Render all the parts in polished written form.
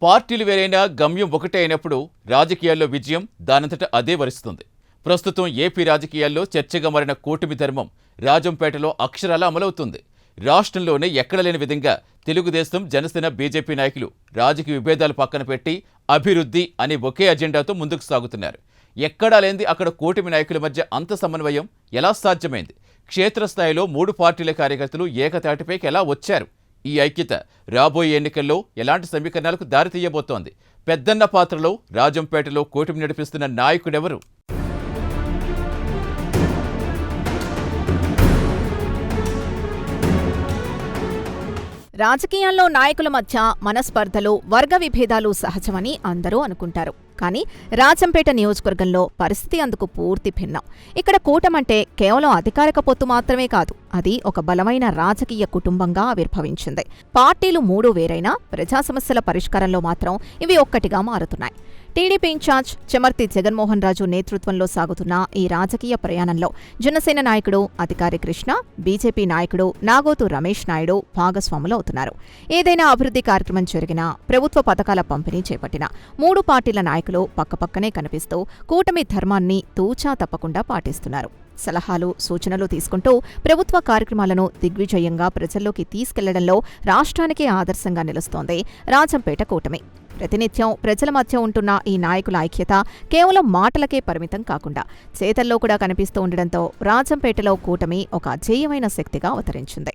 పార్టీలు వేరైనా గమ్యం ఒకటే అయినప్పుడు రాజకీయాల్లో విజయం దానంతట అదే వరిస్తుంది. ప్రస్తుతం ఏపీ రాజకీయాల్లో చర్చగా మారిన కూటమి ధర్మం రాజంపేటలో అక్షరాలా అమలవుతుంది. రాష్ట్రంలోనే ఎక్కడ లేని విధంగా తెలుగుదేశం, జనసేన, బీజేపీ నాయకులు రాజకీయ విభేదాలు పక్కన పెట్టి అభివృద్ధి అనే ఒకే అజెండాతో ముందుకు సాగుతున్నారు. ఎక్కడా లేనిది అక్కడ కూటమి నాయకుల మధ్య అంత సమన్వయం ఎలా సాధ్యమైంది? క్షేత్రస్థాయిలో 3 పార్టీల కార్యకర్తలు ఏకతాటిపైకి ఎలా వచ్చారు? ఈ ఐక్యత రాబోయే ఎన్నికల్లో ఎలాంటి సమీకరణాలకు దారితీయబోతోంది? పెద్దన్న పాత్రలో రాజంపేటలో కూటమి నడిపిస్తున్న నాయకుడెవరు? రాజకీయాల్లో నాయకుల మధ్య మనస్పర్ధలు, వర్గ విభేదాలు సహజమని అందరూ అనుకుంటారు. కానీ రాజంపేట నియోజకవర్గంలో పరిస్థితి అందుకు పూర్తి భిన్నం. ఇక్కడ కూటమంటే కేవలం అధికారిక పొత్తు మాత్రమే కాదు, అది ఒక బలమైన రాజకీయ కుటుంబంగా ఆవిర్భవించింది. పార్టీలు 3 వేరైనా ప్రజా సమస్యల పరిష్కారంలో మాత్రం ఇవి ఒక్కటిగా మారుతున్నాయి. టీడీపీ ఇన్ఛార్జ్ చెమర్తి జగన్మోహన్ రాజు నేతృత్వంలో సాగుతున్న ఈ రాజకీయ ప్రయాణంలో జనసేన నాయకుడు అధికారి కృష్ణ, బీజేపీ నాయకుడు నాగోతు రమేష్ నాయుడు భాగస్వాములవుతున్నారు. ఏదైనా అభివృద్ధి కార్యక్రమం జరిగినా, ప్రభుత్వ పథకాల పంపిణీ చేపట్టినా 3 పార్టీల నాయకులు పక్కపక్కనే కనిపిస్తూ కూటమి ధర్మాన్ని తూచా తప్పకుండా పాటిస్తున్నారు. సలహాలు, సూచనలు తీసుకుంటూ ప్రభుత్వ కార్యక్రమాలను దిగ్విజయంగా ప్రజల్లోకి తీసుకెళ్లడంలో రాష్ట్రానికే ఆదర్శంగా నిలుస్తోంది రాజంపేట కూటమి. ప్రతినిత్యం ప్రజల మధ్య ఉంటున్న ఈ నాయకుల ఐక్యత కేవలం మాటలకే పరిమితం కాకుండా చేతల్లో కూడా కనిపిస్తూ ఉండడంతో రాజంపేటలో కూటమి ఒక అజేయమైన శక్తిగా అవతరించింది.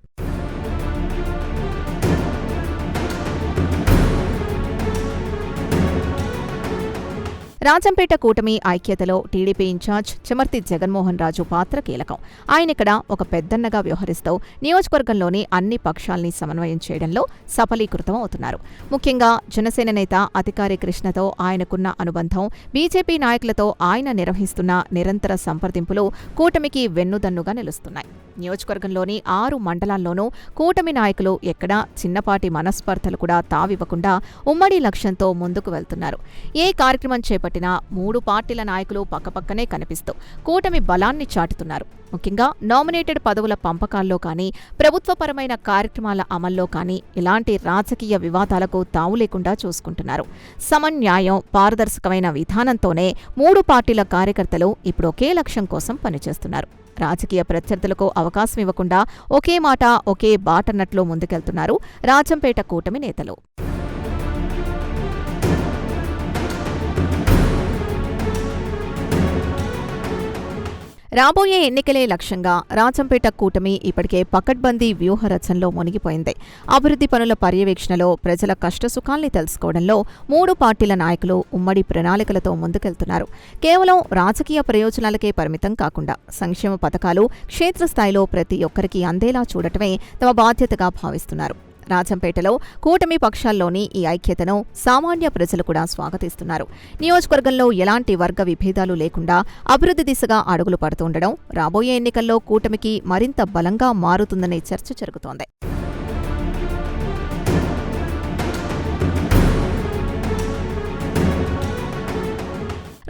రాజంపేట కూటమి ఐక్యతలో టీడీపీ ఇన్ఛార్జ్ చెమర్తి జగన్మోహన్ రాజు పాత్ర కీలకం. ఆయనిక్కడ ఒక పెద్దన్నగా వ్యవహరిస్తూ నియోజకవర్గంలోని అన్ని పక్షాల్ని సమన్వయం చేయడంలో సఫలీకృతం అవుతున్నారు. ముఖ్యంగా జనసేన నేత అధికారి కృష్ణతో ఆయనకున్న అనుబంధం, బీజేపీ నాయకులతో ఆయన నిర్వహిస్తున్న నిరంతర సంప్రదింపులు కూటమికి వెన్నుదన్నుగా నిలుస్తున్నాయి. నియోజకవర్గంలోని 6 మండలాల్లోనూ కూటమి నాయకులు ఎక్కడా చిన్నపాటి మనస్పర్ధలు కూడా తావివ్వకుండా ఉమ్మడి లక్ష్యంతో ముందుకు వెళ్తున్నారు. ఏ కార్యక్రమం చేపట్టినా 3 పార్టీల నాయకులు పక్కపక్కనే కనిపిస్తూ కూటమి బలాన్ని చాటుతున్నారు. ముఖ్యంగా నామినేటెడ్ పదవుల పంపకాల్లో కానీ, ప్రభుత్వపరమైన కార్యక్రమాల అమల్లో కానీ ఇలాంటి రాజకీయ వివాదాలకు తావు లేకుండా చూసుకుంటున్నారు. సమన్యాయం, పారదర్శకమైన విధానంతోనే 3 పార్టీల కార్యకర్తలు ఇప్పుడు ఒకే లక్ష్యం కోసం పనిచేస్తున్నారు. రాజకీయ ప్రత్యర్థులకు అవకాశం ఇవ్వకుండా ఒకే మాట, ఒకే బాటన్నట్లు ముందుకెళ్తున్నారు రాజంపేట కూటమి నేతలు. రాబోయే ఎన్నికలే లక్ష్యంగా రాజంపేట కూటమి ఇప్పటికే పకడ్బందీ వ్యూహ రచనలో మునిగిపోయింది. అభివృద్ధి పనుల పర్యవేక్షణలో, ప్రజల కష్టసుఖాల్ని తెలుసుకోవడంలో 3 పార్టీల నాయకులు ఉమ్మడి ప్రణాళికలతో ముందుకెళ్తున్నారు. కేవలం రాజకీయ ప్రయోజనాలకే పరిమితం కాకుండా సంక్షేమ పథకాలు క్షేత్రస్థాయిలో ప్రతి ఒక్కరికి అందేలా చూడటమే తమ బాధ్యతగా భావిస్తున్నారు. రాజంపేటలో కూటమి పక్షాల్లోని ఈ ఐక్యతను సామాన్య ప్రజలు కూడా స్వాగతిస్తున్నారు. నియోజకవర్గంలో ఎలాంటి వర్గ విభేదాలు లేకుండా అభివృద్ధి దిశగా అడుగులు పడుతుండడం రాబోయే ఎన్నికల్లో కూటమికి మరింత బలంగా మారుతుందనే చర్చ జరుగుతోంది.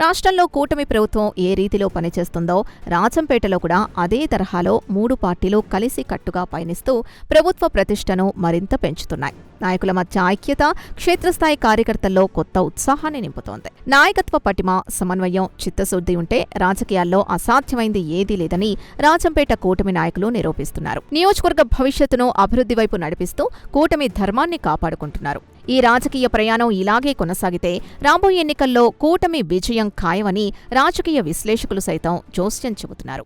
రాష్ట్రంలో కూటమి ప్రభుత్వం ఏ రీతిలో పనిచేస్తుందో రాజంపేటలో కూడా అదే తరహాలో 3 పార్టీలు కలిసి కట్టుగా పయనిస్తూ ప్రభుత్వ ప్రతిష్టను మరింత పెంచుతున్నాయి. నాయకుల మధ్య ఐక్యత క్షేత్రస్థాయి కార్యకర్తల్లో కొత్త ఉత్సాహాన్ని నింపుతోంది. నాయకత్వ పటిమ, సమన్వయం, చిత్తశుద్ధి ఉంటే రాజకీయాల్లో అసాధ్యమైంది ఏదీ లేదని రాజంపేట కూటమి నాయకులు నిరూపిస్తున్నారు. నియోజకవర్గ భవిష్యత్తును అభివృద్ధి వైపు నడిపిస్తూ కూటమి ధర్మాన్ని కాపాడుకుంటున్నారు. ఈ రాజకీయ ప్రయాణం ఇలాగే కొనసాగితే రాబోయే ఎన్నికల్లో కూటమి విజయం ఖాయమని రాజకీయ విశ్లేషకులు సైతం జోస్యం చెబుతున్నారు.